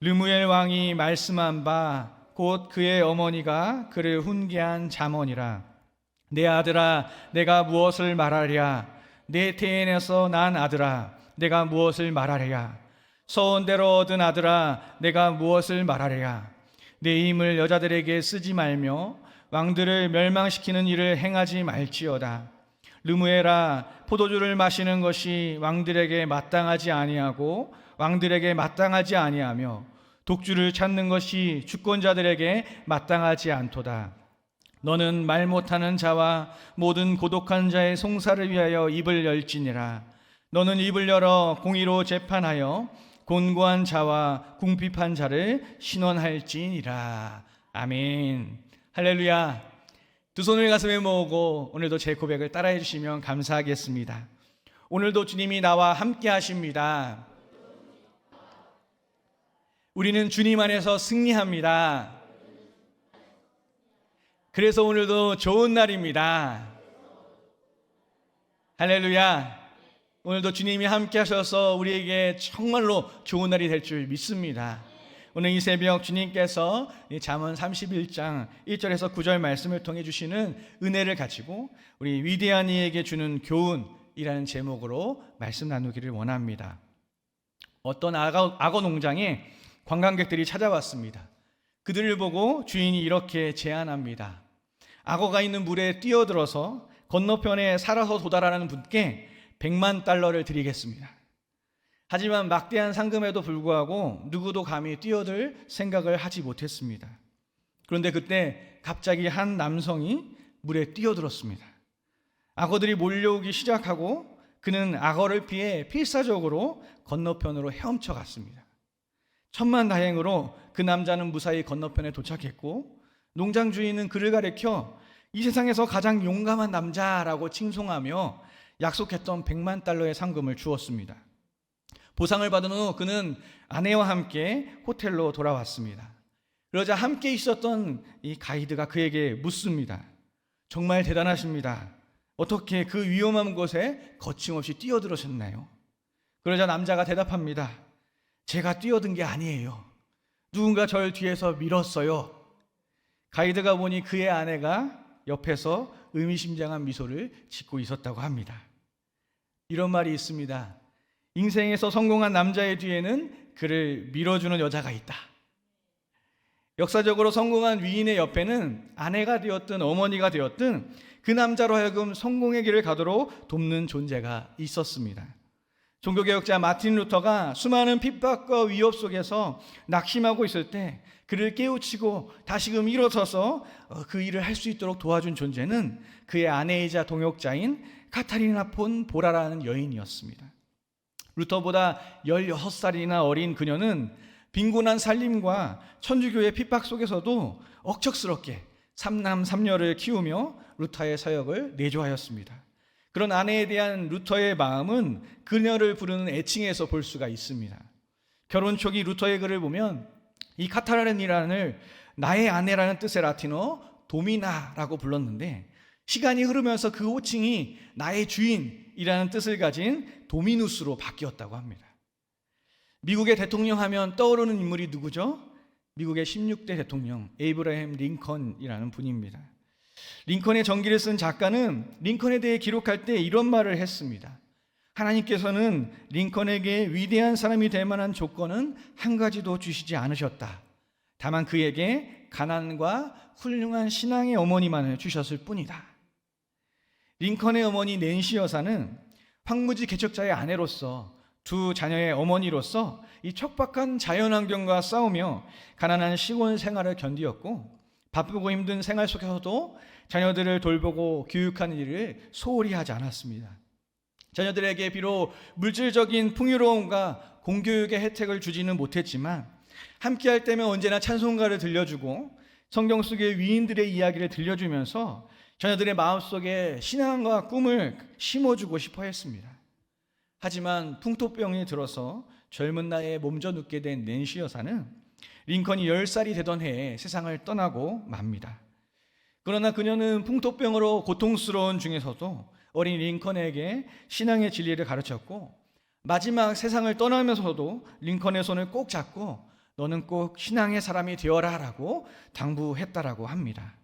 르무엘 왕이 말씀한 바 곧 그의 어머니가 그를 훈계한 잠언이라. 내 아들아, 내가 무엇을 말하랴? 내 태인에서 난 아들아, 내가 무엇을 말하랴? 서원대로 얻은 아들아, 내가 무엇을 말하랴? 내 힘을 여자들에게 쓰지 말며 왕들을 멸망시키는 일을 행하지 말지어다. 르무엘아, 포도주를 마시는 것이 왕들에게 마땅하지 아니하고 왕들에게 마땅하지 아니하며 독주를 찾는 것이 주권자들에게 마땅하지 않도다. 너는 말 못하는 자와 모든 고독한 자의 송사를 위하여 입을 열지니라. 너는 입을 열어 공의로 재판하여 곤고한 자와 궁핍한 자를 신원할지니라. 아멘. 할렐루야. 두 손을 가슴에 모으고 오늘도 제 고백을 따라해 주시면 감사하겠습니다. 오늘도 주님이 나와 함께 하십니다. 우리는 주님 안에서 승리합니다. 그래서 오늘도 좋은 날입니다. 할렐루야. 오늘도 주님이 함께 하셔서 우리에게 정말로 좋은 날이 될 줄 믿습니다. 오늘 이 새벽 주님께서 잠언 31장 1절에서 9절 말씀을 통해 주시는 은혜를 가지고 우리 위대한 이에게 주는 교훈이라는 제목으로 말씀 나누기를 원합니다. 어떤 악어 농장에 관광객들이 찾아왔습니다. 그들을 보고 주인이 이렇게 제안합니다. 악어가 있는 물에 뛰어들어서 건너편에 살아서 도달하는 분께 100만 달러를 드리겠습니다. 하지만 막대한 상금에도 불구하고 누구도 감히 뛰어들 생각을 하지 못했습니다. 그런데 그때 갑자기 한 남성이 물에 뛰어들었습니다. 악어들이 몰려오기 시작하고 그는 악어를 피해 필사적으로 건너편으로 헤엄쳐 갔습니다. 천만다행으로 그 남자는 무사히 건너편에 도착했고 농장 주인은 그를 가리켜 이 세상에서 가장 용감한 남자라고 칭송하며 약속했던 100만 달러의 상금을 주었습니다. 보상을 받은 후 그는 아내와 함께 호텔로 돌아왔습니다. 그러자 함께 있었던 이 가이드가 그에게 묻습니다. 정말 대단하십니다. 어떻게 그 위험한 곳에 거침없이 뛰어들으셨나요? 그러자 남자가 대답합니다. 제가 뛰어든 게 아니에요. 누군가 저를 뒤에서 밀었어요. 가이드가 보니 그의 아내가 옆에서 의미심장한 미소를 짓고 있었다고 합니다. 이런 말이 있습니다. 인생에서 성공한 남자의 뒤에는 그를 밀어주는 여자가 있다. 역사적으로 성공한 위인의 옆에는 아내가 되었든 어머니가 되었든 그 남자로 하여금 성공의 길을 가도록 돕는 존재가 있었습니다. 종교개혁자 마틴 루터가 수많은 핍박과 위협 속에서 낙심하고 있을 때 그를 깨우치고 다시금 일어서서 그 일을 할 수 있도록 도와준 존재는 그의 아내이자 동역자인 카타리나 폰 보라라는 여인이었습니다. 루터보다 16살이나 어린 그녀는 빈곤한 살림과 천주교의 핍박 속에서도 억척스럽게 삼남 삼녀를 키우며 루터의 사역을 내조하였습니다. 그런 아내에 대한 루터의 마음은 그녀를 부르는 애칭에서 볼 수가 있습니다. 결혼 초기 루터의 글을 보면 이 카타라렌이라는 나의 아내라는 뜻의 라틴어 도미나라고 불렀는데 시간이 흐르면서 그 호칭이 나의 주인이라는 뜻을 가진 도미누스로 바뀌었다고 합니다. 미국의 대통령 하면 떠오르는 인물이 누구죠? 미국의 16대 대통령 에이브라햄 링컨이라는 분입니다. 링컨의 전기를 쓴 작가는 링컨에 대해 기록할 때 이런 말을 했습니다. 하나님께서는 링컨에게 위대한 사람이 될 만한 조건은 한 가지도 주시지 않으셨다. 다만 그에게 가난과 훌륭한 신앙의 어머니만을 주셨을 뿐이다. 링컨의 어머니 낸시 여사는 황무지 개척자의 아내로서 두 자녀의 어머니로서 이 척박한 자연환경과 싸우며 가난한 시골 생활을 견디었고 바쁘고 힘든 생활 속에서도 자녀들을 돌보고 교육하는 일을 소홀히 하지 않았습니다. 자녀들에게 비록 물질적인 풍요로움과 공교육의 혜택을 주지는 못했지만 함께 할 때면 언제나 찬송가를 들려주고 성경 속의 위인들의 이야기를 들려주면서 자녀들의 마음속에 신앙과 꿈을 심어주고 싶어 했습니다. 하지만 풍토병이 들어서 젊은 나이에 몸져 눕게 된 낸시 여사는 링컨이 10살이 되던 해에 세상을 떠나고 맙니다. 그러나 그녀는 풍토병으로 고통스러운 중에서도 어린 링컨에게 신앙의 진리를 가르쳤고 마지막 세상을 떠나면서도 링컨의 손을 꼭 잡고 너는 꼭 신앙의 사람이 되어라 라고 당부했다라고 합니다.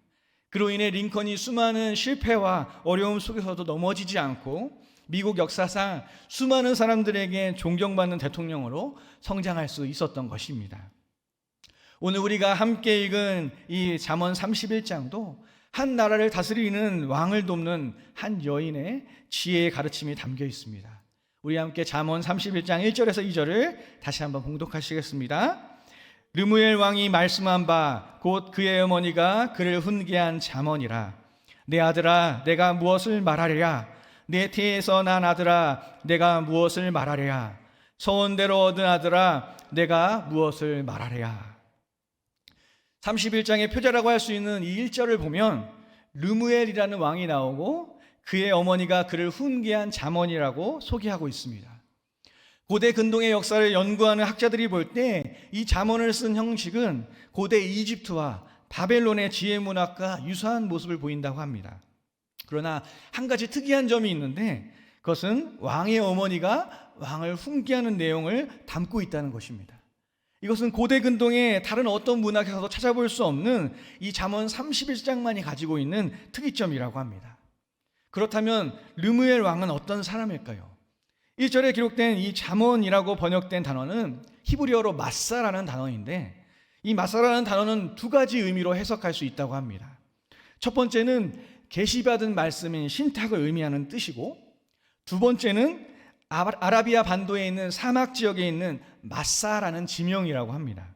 그로 인해 링컨이 수많은 실패와 어려움 속에서도 넘어지지 않고 미국 역사상 수많은 사람들에게 존경받는 대통령으로 성장할 수 있었던 것입니다. 오늘 우리가 함께 읽은 이 잠언 31장도 한 나라를 다스리는 왕을 돕는 한 여인의 지혜의 가르침이 담겨 있습니다. 우리 함께 잠언 31장 1절에서 2절을 다시 한번 봉독하시겠습니다. 르무엘 왕이 말씀한 바 곧 그의 어머니가 그를 훈계한 잠언이라. 내 아들아 내가 무엇을 말하랴. 내 태에서 난 아들아 내가 무엇을 말하랴. 소원대로 얻은 아들아 내가 무엇을 말하랴. 31장의 표제라고 할 수 있는 이 1절을 보면 르무엘이라는 왕이 나오고 그의 어머니가 그를 훈계한 잠언이라고 소개하고 있습니다. 고대 근동의 역사를 연구하는 학자들이 볼 때 이 잠언을 쓴 형식은 고대 이집트와 바벨론의 지혜 문학과 유사한 모습을 보인다고 합니다. 그러나 한 가지 특이한 점이 있는데 그것은 왕의 어머니가 왕을 훈계하는 내용을 담고 있다는 것입니다. 이것은 고대 근동의 다른 어떤 문학에서도 찾아볼 수 없는 이 잠언 31장만이 가지고 있는 특이점이라고 합니다. 그렇다면 르무엘 왕은 어떤 사람일까요? 1절에 기록된 이 잠언이라고 번역된 단어는 히브리어로 마사라는 단어인데 이 마사라는 단어는 두 가지 의미로 해석할 수 있다고 합니다. 첫 번째는 계시받은 말씀인 신탁을 의미하는 뜻이고, 두 번째는 아라비아 반도에 있는 사막 지역에 있는 마사라는 지명이라고 합니다.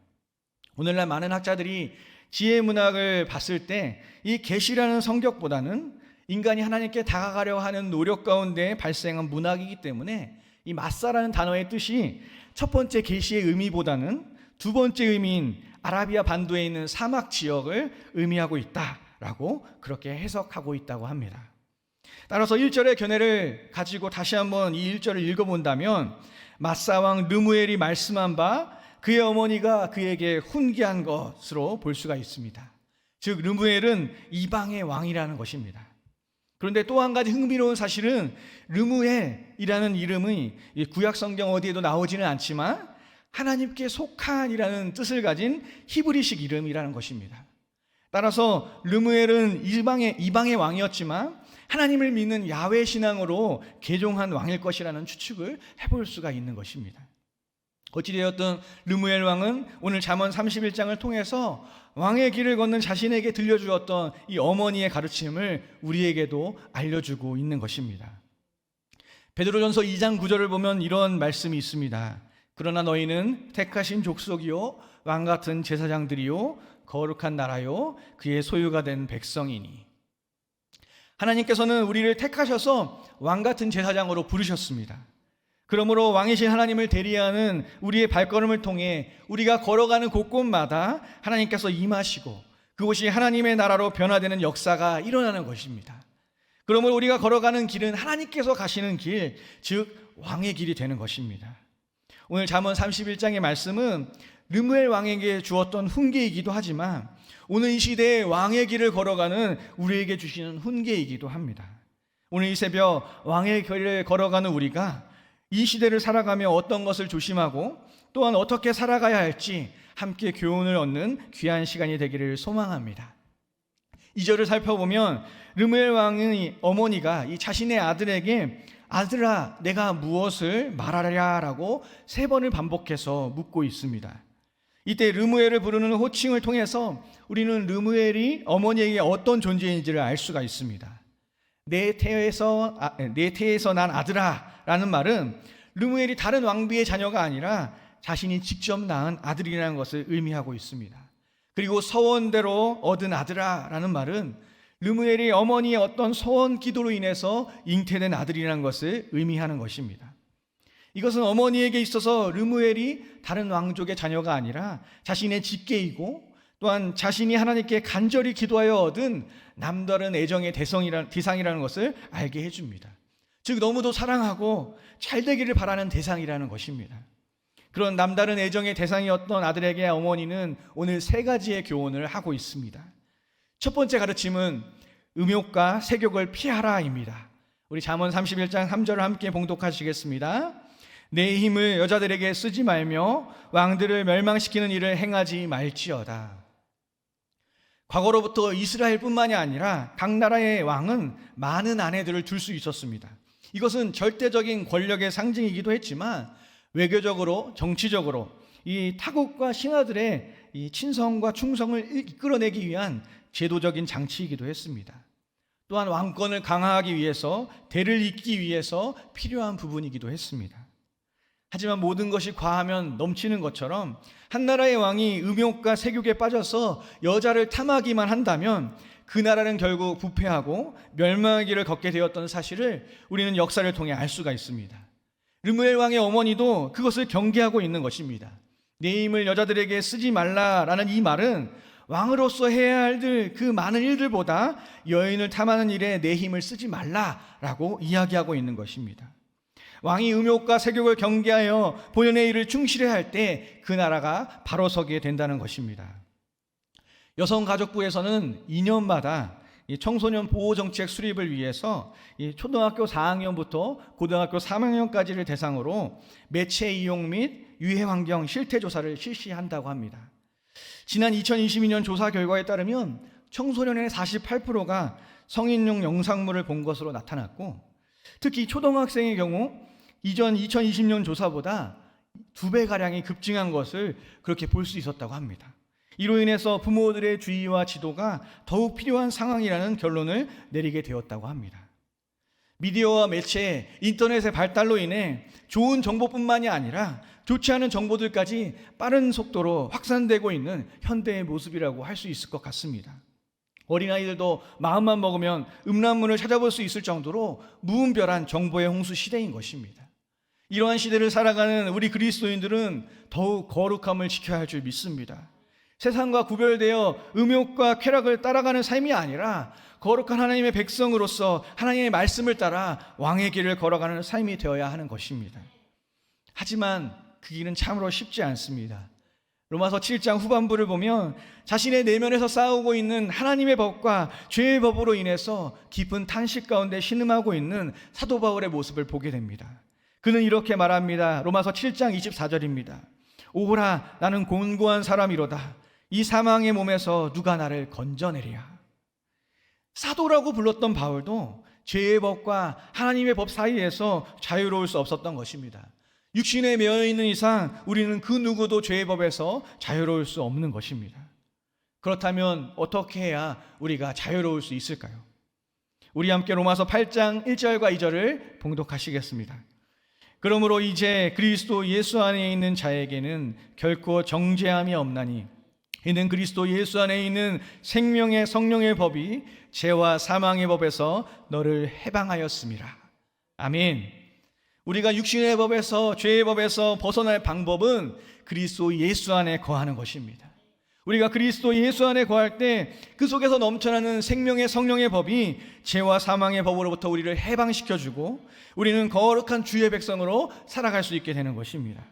오늘날 많은 학자들이 지혜 문학을 봤을 때 이 계시라는 성격보다는 인간이 하나님께 다가가려 하는 노력 가운데 발생한 문학이기 때문에 이 마사라는 단어의 뜻이 첫 번째 계시의 의미보다는 두 번째 의미인 아라비아 반도에 있는 사막 지역을 의미하고 있다라고 그렇게 해석하고 있다고 합니다. 따라서 1절의 견해를 가지고 다시 한번 이 1절을 읽어본다면 마사왕 르무엘이 말씀한 바 그의 어머니가 그에게 훈계한 것으로 볼 수가 있습니다. 즉 르무엘은 이방의 왕이라는 것입니다. 그런데 또 한 가지 흥미로운 사실은 르무엘이라는 이름이 구약 성경 어디에도 나오지는 않지만 하나님께 속한이라는 뜻을 가진 히브리식 이름이라는 것입니다. 따라서 르무엘은 이방의 왕이었지만 하나님을 믿는 야훼 신앙으로 개종한 왕일 것이라는 추측을 해볼 수가 있는 것입니다. 어찌되었든 르무엘 왕은 오늘 잠언 31장을 통해서 왕의 길을 걷는 자신에게 들려주었던 이 어머니의 가르침을 우리에게도 알려주고 있는 것입니다. 베드로전서 2장 9절을 보면 이런 말씀이 있습니다. 그러나 너희는 택하신 족속이요 왕 같은 제사장들이요 거룩한 나라요 그의 소유가 된 백성이니. 하나님께서는 우리를 택하셔서 왕 같은 제사장으로 부르셨습니다. 그러므로 왕이신 하나님을 대리하는 우리의 발걸음을 통해 우리가 걸어가는 곳곳마다 하나님께서 임하시고 그곳이 하나님의 나라로 변화되는 역사가 일어나는 것입니다. 그러므로 우리가 걸어가는 길은 하나님께서 가시는 길, 즉 왕의 길이 되는 것입니다. 오늘 잠언 31장의 말씀은 르무엘 왕에게 주었던 훈계이기도 하지만 오늘 이 시대에 왕의 길을 걸어가는 우리에게 주시는 훈계이기도 합니다. 오늘 이 새벽 왕의 길을 걸어가는 우리가 이 시대를 살아가며 어떤 것을 조심하고 또한 어떻게 살아가야 할지 함께 교훈을 얻는 귀한 시간이 되기를 소망합니다. 2절을 살펴보면 르무엘 왕의 어머니가 이 자신의 아들에게 아들아 내가 무엇을 말하랴라고 3번을 반복해서 묻고 있습니다. 이때 르무엘을 부르는 호칭을 통해서 우리는 르무엘이 어머니에게 어떤 존재인지를 알 수가 있습니다. 내 태에서 난 아들아 라는 말은 르무엘이 다른 왕비의 자녀가 아니라 자신이 직접 낳은 아들이라는 것을 의미하고 있습니다. 그리고 서원대로 얻은 아들아 라는 말은 르무엘이 어머니의 어떤 소원 기도로 인해서 잉태된 아들이라는 것을 의미하는 것입니다. 이것은 어머니에게 있어서 르무엘이 다른 왕족의 자녀가 아니라 자신의 직계이고 또한 자신이 하나님께 간절히 기도하여 얻은 남다른 애정의 대상이라는 것을 알게 해줍니다. 즉 너무도 사랑하고 잘 되기를 바라는 대상이라는 것입니다. 그런 남다른 애정의 대상이었던 아들에게 어머니는 오늘 3가지의 교훈을 하고 있습니다. 첫 번째 가르침은 음욕과 세욕을 피하라입니다. 우리 잠언 31장 3절을 함께 봉독하시겠습니다. 내 힘을 여자들에게 쓰지 말며 왕들을 멸망시키는 일을 행하지 말지어다. 과거로부터 이스라엘뿐만이 아니라 각 나라의 왕은 많은 아내들을 둘 수 있었습니다. 이것은 절대적인 권력의 상징이기도 했지만 외교적으로, 정치적으로 이 타국과 신하들의 이 친성과 충성을 이끌어내기 위한 제도적인 장치이기도 했습니다. 또한 왕권을 강화하기 위해서, 대를 잇기 위해서 필요한 부분이기도 했습니다. 하지만 모든 것이 과하면 넘치는 것처럼 한 나라의 왕이 음욕과 세욕에 빠져서 여자를 탐하기만 한다면 그 나라는 결국 부패하고 멸망의 길을 걷게 되었던 사실을 우리는 역사를 통해 알 수가 있습니다. 르무엘 왕의 어머니도 그것을 경계하고 있는 것입니다. 내 힘을 여자들에게 쓰지 말라라는 이 말은 왕으로서 해야 할 그 많은 일들보다 여인을 탐하는 일에 내 힘을 쓰지 말라라고 이야기하고 있는 것입니다. 왕이 음욕과 세욕을 경계하여 본연의 일을 충실해야 할 때 그 나라가 바로 서게 된다는 것입니다. 여성가족부에서는 2년마다 청소년 보호정책 수립을 위해서 초등학교 4학년부터 고등학교 3학년까지를 대상으로 매체 이용 및 유해환경 실태조사를 실시한다고 합니다. 지난 2022년 조사 결과에 따르면 청소년의 48%가 성인용 영상물을 본 것으로 나타났고, 특히 초등학생의 경우 이전 2020년 조사보다 2배가량이 급증한 것을 그렇게 볼 수 있었다고 합니다. 이로 인해서 부모들의 주의와 지도가 더욱 필요한 상황이라는 결론을 내리게 되었다고 합니다. 미디어와 매체, 인터넷의 발달로 인해 좋은 정보뿐만이 아니라 좋지 않은 정보들까지 빠른 속도로 확산되고 있는 현대의 모습이라고 할 수 있을 것 같습니다. 어린아이들도 마음만 먹으면 음란물을 찾아볼 수 있을 정도로 무분별한 정보의 홍수 시대인 것입니다. 이러한 시대를 살아가는 우리 그리스도인들은 더욱 거룩함을 지켜야 할 줄 믿습니다. 세상과 구별되어 음욕과 쾌락을 따라가는 삶이 아니라 거룩한 하나님의 백성으로서 하나님의 말씀을 따라 왕의 길을 걸어가는 삶이 되어야 하는 것입니다. 하지만 그 길은 참으로 쉽지 않습니다. 로마서 7장 후반부를 보면 자신의 내면에서 싸우고 있는 하나님의 법과 죄의 법으로 인해서 깊은 탄식 가운데 신음하고 있는 사도 바울의 모습을 보게 됩니다. 그는 이렇게 말합니다. 로마서 7장 24절입니다. 오호라, 나는 곤고한 사람이로다. 이 사망의 몸에서 누가 나를 건져내리야. 사도라고 불렀던 바울도 죄의 법과 하나님의 법 사이에서 자유로울 수 없었던 것입니다. 육신에 매여 있는 이상 우리는 그 누구도 죄의 법에서 자유로울 수 없는 것입니다. 그렇다면 어떻게 해야 우리가 자유로울 수 있을까요? 우리 함께 로마서 8장 1절과 2절을 봉독하시겠습니다. 그러므로 이제 그리스도 예수 안에 있는 자에게는 결코 정죄함이 없나니 이는 그리스도 예수 안에 있는 생명의 성령의 법이 죄와 사망의 법에서 너를 해방하였음이라. 아멘. 우리가 육신의 법에서, 죄의 법에서 벗어날 방법은 그리스도 예수 안에 거하는 것입니다. 우리가 그리스도 예수 안에 거할 때 그 속에서 넘쳐나는 생명의 성령의 법이 죄와 사망의 법으로부터 우리를 해방시켜주고 우리는 거룩한 주의 백성으로 살아갈 수 있게 되는 것입니다.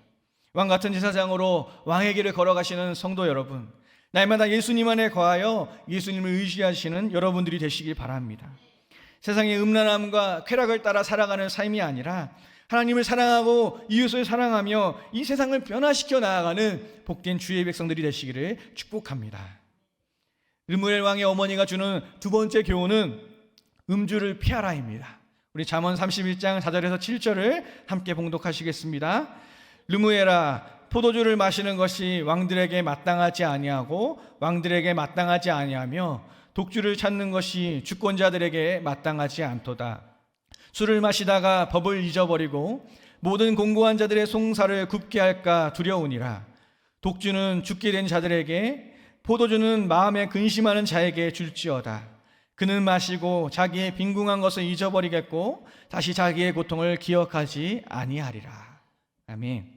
왕같은 제사장으로 왕의 길을 걸어가시는 성도 여러분, 날마다 예수님 안에 거하여 예수님을 의지하시는 여러분들이 되시길 바랍니다. 세상의 음란함과 쾌락을 따라 살아가는 삶이 아니라 하나님을 사랑하고 이웃을 사랑하며 이 세상을 변화시켜 나아가는 복된 주의 백성들이 되시기를 축복합니다. 르무엘 왕의 어머니가 주는 두 번째 교훈은 음주를 피하라입니다. 우리 잠언 31장 4절에서 7절을 함께 봉독하시겠습니다. 르무엘아, 포도주를 마시는 것이 왕들에게 마땅하지 아니하고 왕들에게 마땅하지 아니하며 독주를 찾는 것이 주권자들에게 마땅하지 않도다. 술을 마시다가 법을 잊어버리고 모든 공고한 자들의 송사를 굽게 할까 두려우니라. 독주는 죽게 된 자들에게, 포도주는 마음에 근심하는 자에게 줄지어다. 그는 마시고 자기의 빈궁한 것을 잊어버리겠고 다시 자기의 고통을 기억하지 아니하리라. 아멘.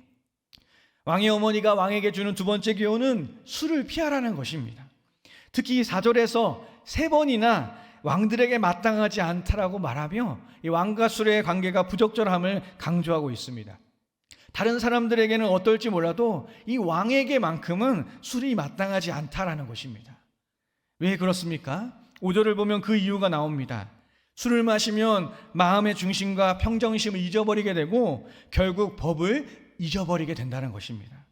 왕의 어머니가 왕에게 주는 두 번째 교훈은 술을 피하라는 것입니다. 특히 4절에서 3번이나 왕들에게 마땅하지 않다라고 말하며 이 왕과 술의 관계가 부적절함을 강조하고 있습니다. 다른 사람들에게는 어떨지 몰라도 이 왕에게만큼은 술이 마땅하지 않다라는 것입니다. 왜 그렇습니까? 5절을 보면 그 이유가 나옵니다. 술을 마시면 마음의 중심과 평정심을 잊어버리게 되고 결국 법을 잊어버리게 된다는 것입니다.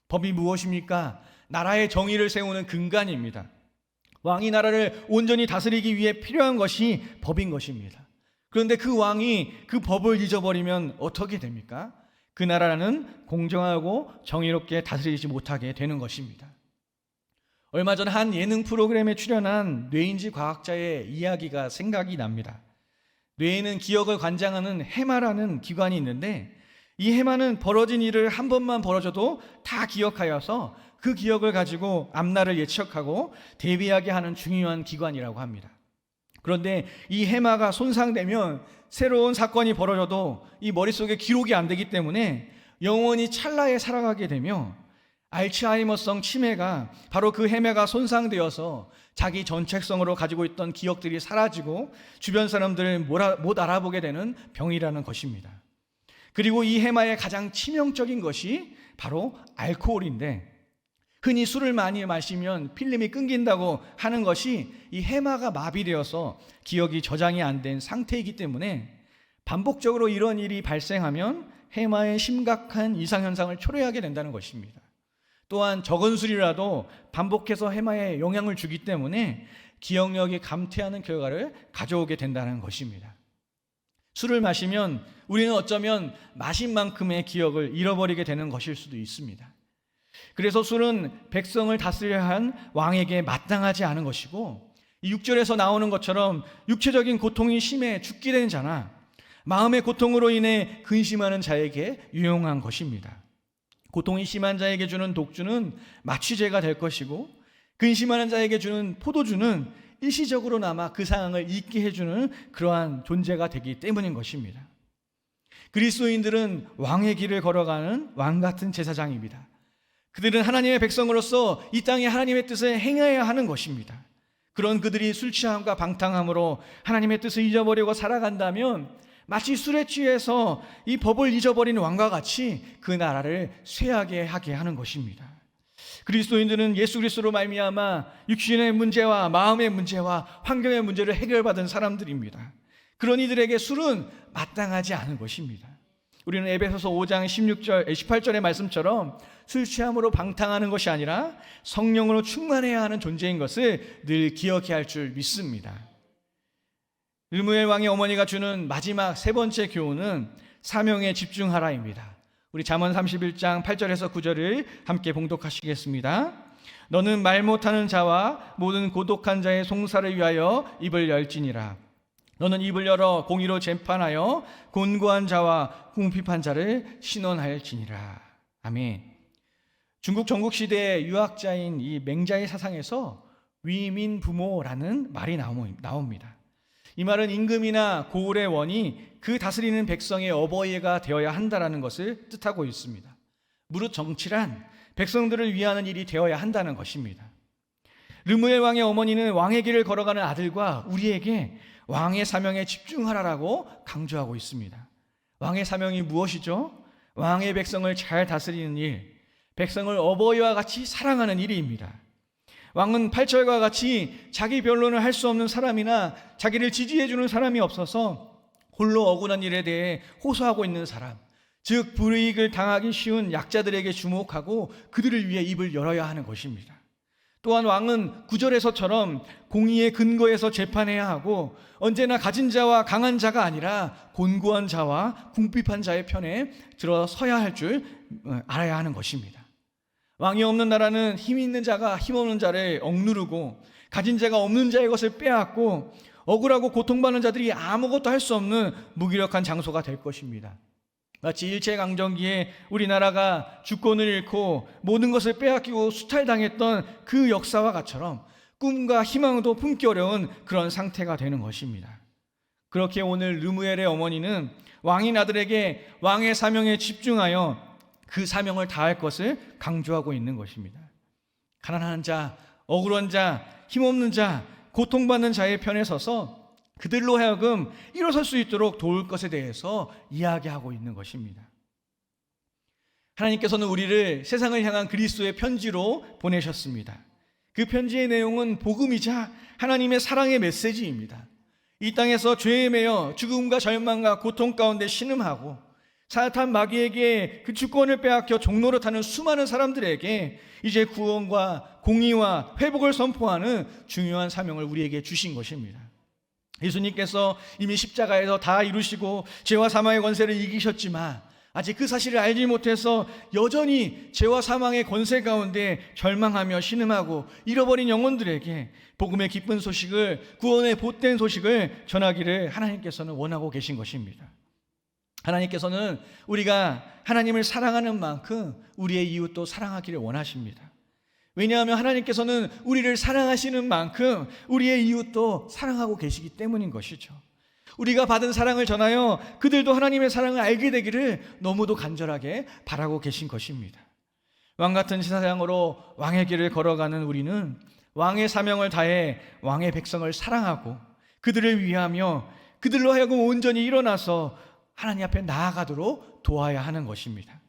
법이 무엇입니까? 나라의 정의를 세우는 근간입니다. 왕이 나라를 온전히 다스리기 위해 필요한 것이 법인 것입니다. 그런데 그 왕이 그 법을 잊어버리면 어떻게 됩니까? 그 나라는 공정하고 정의롭게 다스리지 못하게 되는 것입니다. 얼마 전 한 예능 프로그램에 출연한 뇌인지 과학자의 이야기가 생각이 납니다. 뇌에는 기억을 관장하는 해마라는 기관이 있는데 이 해마는 벌어진 일을 한 번만 벌어져도 다 기억하여서 그 기억을 가지고 앞날을 예측하고 대비하게 하는 중요한 기관이라고 합니다. 그런데 이 해마가 손상되면 새로운 사건이 벌어져도 이 머릿속에 기록이 안 되기 때문에 영원히 찰나에 살아가게 되며 알츠하이머성 치매가 바로 그 해마가 손상되어서 자기 전책성으로 가지고 있던 기억들이 사라지고 주변 사람들을 못 알아보게 되는 병이라는 것입니다. 그리고 이 해마의 가장 치명적인 것이 바로 알코올인데 흔히 술을 많이 마시면 필름이 끊긴다고 하는 것이 이 해마가 마비되어서 기억이 저장이 안 된 상태이기 때문에 반복적으로 이런 일이 발생하면 해마의 심각한 이상현상을 초래하게 된다는 것입니다. 또한 적은 술이라도 반복해서 해마에 영향을 주기 때문에 기억력이 감퇴하는 결과를 가져오게 된다는 것입니다. 술을 마시면 우리는 어쩌면 마신 만큼의 기억을 잃어버리게 되는 것일 수도 있습니다. 그래서 술은 백성을 다스려야 한 왕에게 마땅하지 않은 것이고 이 6절에서 나오는 것처럼 육체적인 고통이 심해 죽게 된 자나 마음의 고통으로 인해 근심하는 자에게 유용한 것입니다. 고통이 심한 자에게 주는 독주는 마취제가 될 것이고 근심하는 자에게 주는 포도주는 일시적으로나마 그 상황을 잊게 해주는 그러한 존재가 되기 때문인 것입니다. 그리스도인들은 왕의 길을 걸어가는 왕 같은 제사장입니다. 그들은 하나님의 백성으로서 이 땅에 하나님의 뜻을 행해야 하는 것입니다. 그런 그들이 술 취함과 방탕함으로 하나님의 뜻을 잊어버리고 살아간다면 마치 술에 취해서 이 법을 잊어버린 왕과 같이 그 나라를 쇠하게 하게 하는 것입니다. 그리스도인들은 예수 그리스도로 말미암아 육신의 문제와 마음의 문제와 환경의 문제를 해결받은 사람들입니다. 그런 이들에게 술은 마땅하지 않은 것입니다. 우리는 에베소서 5장 18절의 말씀처럼 술 취함으로 방탕하는 것이 아니라 성령으로 충만해야 하는 존재인 것을 늘 기억해야 할 줄 믿습니다. 르무엘 왕의 어머니가 주는 마지막 세 번째 교훈은 사명에 집중하라입니다. 우리 잠언 31장 8절에서 9절을 함께 봉독하시겠습니다. 너는 말 못하는 자와 모든 고독한 자의 송사를 위하여 입을 열지니라. 너는 입을 열어 공의로 재판하여 곤고한 자와 궁핍한 자를 신원할지니라. 아멘. 중국 전국시대의 유학자인 이 맹자의 사상에서 위민부모라는 말이 나옵니다. 이 말은 임금이나 고을의 원이 그 다스리는 백성의 어버이가 되어야 한다는 것을 뜻하고 있습니다. 무릇 정치란 백성들을 위하는 일이 되어야 한다는 것입니다. 르무엘 왕의 어머니는 왕의 길을 걸어가는 아들과 우리에게 왕의 사명에 집중하라라고 강조하고 있습니다. 왕의 사명이 무엇이죠? 왕의 백성을 잘 다스리는 일, 백성을 어버이와 같이 사랑하는 일입니다. 왕은 8절과 같이 자기 변론을 할 수 없는 사람이나 자기를 지지해주는 사람이 없어서 홀로 억울한 일에 대해 호소하고 있는 사람, 즉 불이익을 당하기 쉬운 약자들에게 주목하고 그들을 위해 입을 열어야 하는 것입니다. 또한 왕은 9절에서처럼 공의의 근거에서 재판해야 하고 언제나 가진 자와 강한 자가 아니라 곤고한 자와 궁핍한 자의 편에 들어서야 할 줄 알아야 하는 것입니다. 왕이 없는 나라는 힘 있는 자가 힘없는 자를 억누르고 가진 자가 없는 자의 것을 빼앗고 억울하고 고통받는 자들이 아무것도 할 수 없는 무기력한 장소가 될 것입니다. 마치 일제강점기에 우리나라가 주권을 잃고 모든 것을 빼앗기고 수탈당했던 그 역사와 같처럼 꿈과 희망도 품기 어려운 그런 상태가 되는 것입니다. 그렇게 오늘 르무엘의 어머니는 왕인 아들에게 왕의 사명에 집중하여 그 사명을 다할 것을 강조하고 있는 것입니다. 가난한 자, 억울한 자, 힘없는 자, 고통받는 자의 편에 서서 그들로 하여금 일어설 수 있도록 도울 것에 대해서 이야기하고 있는 것입니다. 하나님께서는 우리를 세상을 향한 그리스도의 편지로 보내셨습니다. 그 편지의 내용은 복음이자 하나님의 사랑의 메시지입니다. 이 땅에서 죄에 매여 죽음과 절망과 고통 가운데 신음하고 사탄 마귀에게 그 주권을 빼앗겨 종로로 타는 수많은 사람들에게 이제 구원과 공의와 회복을 선포하는 중요한 사명을 우리에게 주신 것입니다. 예수님께서 이미 십자가에서 다 이루시고 죄와 사망의 권세를 이기셨지만 아직 그 사실을 알지 못해서 여전히 죄와 사망의 권세 가운데 절망하며 신음하고 잃어버린 영혼들에게 복음의 기쁜 소식을, 구원의 복된 소식을 전하기를 하나님께서는 원하고 계신 것입니다. 하나님께서는 우리가 하나님을 사랑하는 만큼 우리의 이웃도 사랑하기를 원하십니다. 왜냐하면 하나님께서는 우리를 사랑하시는 만큼 우리의 이웃도 사랑하고 계시기 때문인 것이죠. 우리가 받은 사랑을 전하여 그들도 하나님의 사랑을 알게 되기를 너무도 간절하게 바라고 계신 것입니다. 왕같은 제사장으로 왕의 길을 걸어가는 우리는 왕의 사명을 다해 왕의 백성을 사랑하고 그들을 위하며 그들로 하여금 온전히 일어나서 하나님 앞에 나아가도록 도와야 하는 것입니다.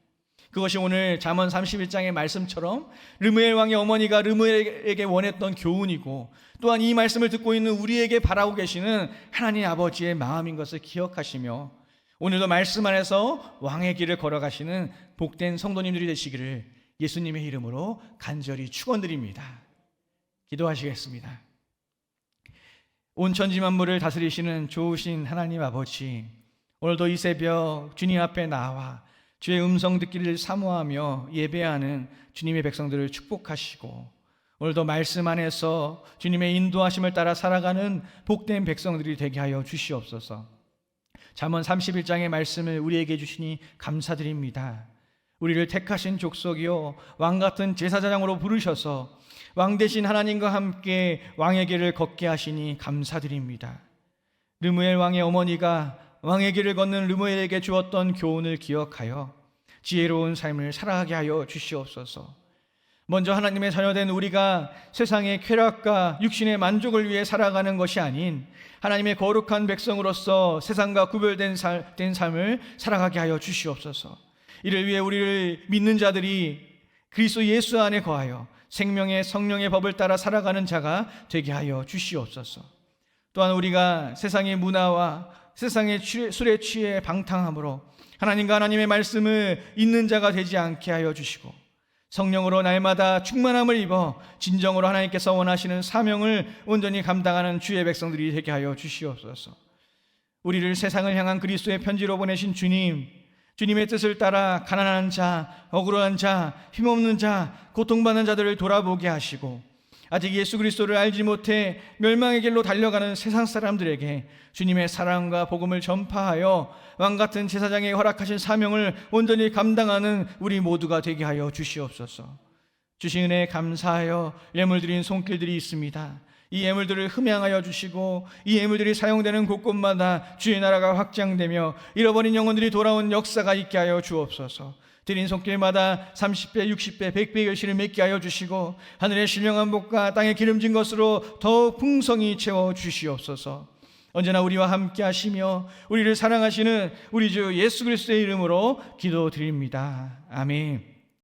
그것이 오늘 잠언 31장의 말씀처럼 르무엘 왕의 어머니가 르무엘에게 원했던 교훈이고, 또한 이 말씀을 듣고 있는 우리에게 바라고 계시는 하나님 아버지의 마음인 것을 기억하시며 오늘도 말씀 안에서 왕의 길을 걸어가시는 복된 성도님들이 되시기를 예수님의 이름으로 간절히 축원드립니다. 기도하시겠습니다. 온 천지 만물을 다스리시는 좋으신 하나님 아버지, 오늘도 이 새벽 주님 앞에 나와 주의 음성 듣기를 사모하며 예배하는 주님의 백성들을 축복하시고, 오늘도 말씀 안에서 주님의 인도하심을 따라 살아가는 복된 백성들이 되게 하여 주시옵소서. 잠언 31장의 말씀을 우리에게 주시니 감사드립니다. 우리를 택하신 족속이요 왕같은 제사장으로 부르셔서 왕 대신 하나님과 함께 왕의 길을 걷게 하시니 감사드립니다. 르무엘 왕의 어머니가 왕의 길을 걷는 르무엘에게 주었던 교훈을 기억하여 지혜로운 삶을 살아가게 하여 주시옵소서. 먼저 하나님의 자녀된 우리가 세상의 쾌락과 육신의 만족을 위해 살아가는 것이 아닌 하나님의 거룩한 백성으로서 세상과 구별된 삶을 살아가게 하여 주시옵소서. 이를 위해 우리를 믿는 자들이 그리스도 예수 안에 거하여 생명의 성령의 법을 따라 살아가는 자가 되게 하여 주시옵소서. 또한 우리가 세상의 문화와 세상의 술에 취해 방탕함으로 하나님과 하나님의 말씀을 잊는 자가 되지 않게 하여 주시고, 성령으로 날마다 충만함을 입어 진정으로 하나님께서 원하시는 사명을 온전히 감당하는 주의 백성들이 되게 하여 주시옵소서. 우리를 세상을 향한 그리스도의 편지로 보내신 주님, 주님의 뜻을 따라 가난한 자, 억울한 자, 힘없는 자, 고통받는 자들을 돌아보게 하시고, 아직 예수 그리스도를 알지 못해 멸망의 길로 달려가는 세상 사람들에게 주님의 사랑과 복음을 전파하여 왕같은 제사장의 허락하신 사명을 온전히 감당하는 우리 모두가 되게 하여 주시옵소서. 주신 은혜에 감사하여 예물 드린 손길들이 있습니다. 이 예물들을 흠양하여 주시고 이 예물들이 사용되는 곳곳마다 주의 나라가 확장되며 잃어버린 영혼들이 돌아온 역사가 있게 하여 주옵소서. 드린 손길마다 30배, 60배, 100배 결실을 맺게 하여 주시고 하늘의 신령한 복과 땅의 기름진 것으로 더욱 풍성히 채워 주시옵소서. 언제나 우리와 함께 하시며 우리를 사랑하시는 우리 주 예수 그리스도의 이름으로 기도드립니다. 아멘.